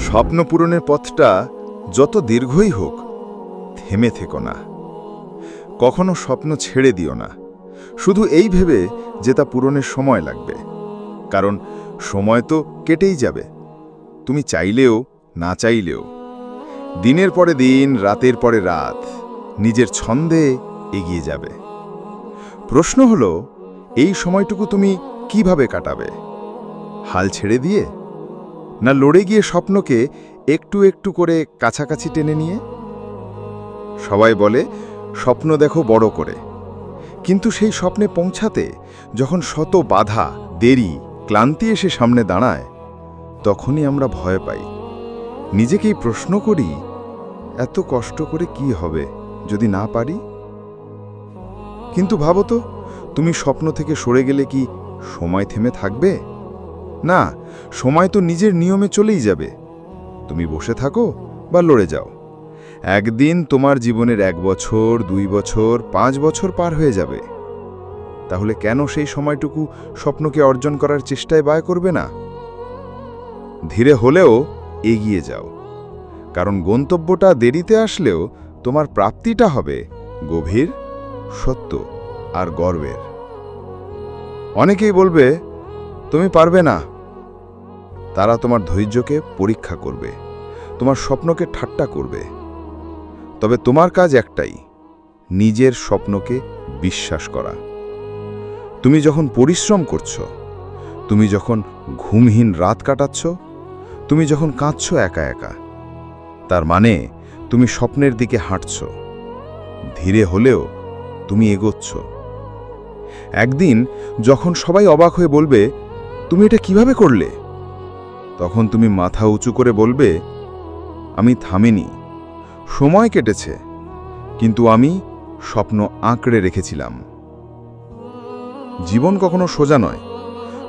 স্বপ্ন পূরণের পথটা যত দীর্ঘই হোক, থেমে থেকো না। কখনো স্বপ্ন ছেড়ে দিও না, শুধু এই ভেবে যে তা পূরণের সময় লাগবে। কারণ সময় তো কেটেই যাবে, তুমি চাইলেও না চাইলেও। দিনের পরে দিন, রাতের পরে রাত নিজের ছন্দে এগিয়ে যাবে। প্রশ্ন হলো, এই সময়টুকু তুমি কিভাবে কাটাবে? হাল ছেড়ে দিয়ে, না লড়ে গিয়ে স্বপ্নকে একটু একটু করে কাছাকাছি টেনে নিয়ে? সবাই বলে স্বপ্ন দেখো বড় করে, কিন্তু সেই স্বপ্নে পৌঁছাতে যখন শত বাধা, দেরি, ক্লান্তি এসে সামনে দাঁড়ায়, তখনই আমরা ভয় পাই। নিজেকেই প্রশ্ন করি, এত কষ্ট করে কি হবে যদি না পারি? কিন্তু ভাবো তো, তুমি স্বপ্ন থেকে সরে গেলে কি সময় থেমে থাকবে? না, সময় তো নিজের নিয়মে চলেই যাবে। তুমি বসে থাকো বা লড়ে যাও, একদিন তোমার জীবনের 1 বছর, 2 বছর, 5 বছর পার হয়ে যাবে। তাহলে কেন সেই সময়টুকু স্বপ্নকে অর্জন করার চেষ্টায় ব্যয় করবে না? ধীরে হলেও এগিয়ে যাও, কারণ গন্তব্যটা দেরিতে আসলেও তোমার প্রাপ্তিটা হবে গভীর, সত্য আর গর্বের। অনেকেই বলবে তুমি পারবে না। তারা তোমার ধৈর্যকে পরীক্ষা করবে, তোমার স্বপ্নকে ঠাট্টা করবে। তবে তোমার কাজ একটাই, নিজের স্বপ্নকে বিশ্বাস করা। তুমি যখন পরিশ্রম করছো, তুমি যখন ঘুমহীন রাত কাটাচ্ছ, তুমি যখন কাঁদছ একা একা, তার মানে তুমি স্বপ্নের দিকে হাঁটছ। ধীরে হলেও তুমি এগোচ্ছ। একদিন যখন সবাই অবাক হয়ে বলবে, তুমি এটা কিভাবে করলে? তখন তুমি মাথা উঁচু করে বলবে, আমি থামিনি, সময় কেটেছে, কিন্তু আমি স্বপ্ন আঁকড়ে রেখেছিলাম। জীবন কখনো সোজা নয়,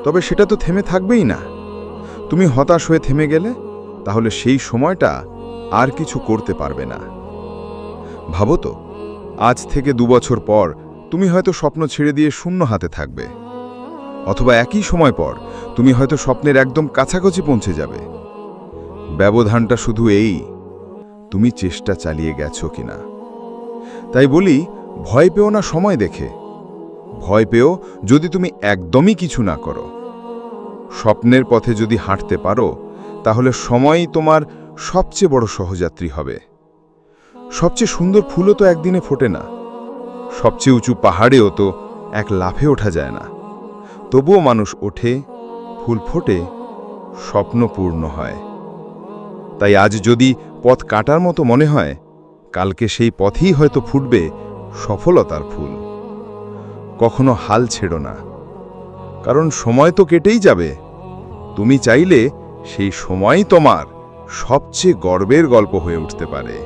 তবে সেটা তো থেমে থাকবেই না। তুমি হতাশ হয়ে থেমে গেলে, তাহলে সেই সময়টা আর কিছু করতে পারবে না। ভাবো তো, আজ থেকে 2 বছর পর তুমি হয়তো স্বপ্ন ছেড়ে দিয়ে শূন্য হাতে থাকবে, অথবা একই সময় পর তুমি হয়তো স্বপ্নের একদম কাছাকাছি পৌঁছে যাবে। ব্যবধানটা শুধু এই, তুমি চেষ্টা চালিয়ে গেছো কিনা। তাই বলি, ভয় পেও না সময় দেখে, ভয় পেও যদি তুমি একদমই কিছু না করো। স্বপ্নের পথে যদি হাঁটতে পারো, তাহলে সময়ই তোমার সবচেয়ে বড় সহযাত্রী হবে। সবচেয়ে সুন্দর ফুলও তো একদিনে ফোটে না, সবচেয়ে উঁচু পাহাড়েও তো এক লাফে ওঠা যায় না। তবুও মানুষ ওঠে, ফুল ফোটে, স্বপ্ন পূর্ণ হয়। তাই আজ যদি পথ কাটার মতো মনে হয়, কালকে সেই পথেই হয়তো ফুটবে সফলতার ফুল। কখনো হাল ছেড়ো না, কারণ সময় তো কেটেই যাবে। তুমি চাইলে সেই সময়ই তোমার সবচেয়ে গর্বের গল্প হয়ে উঠতে পারে।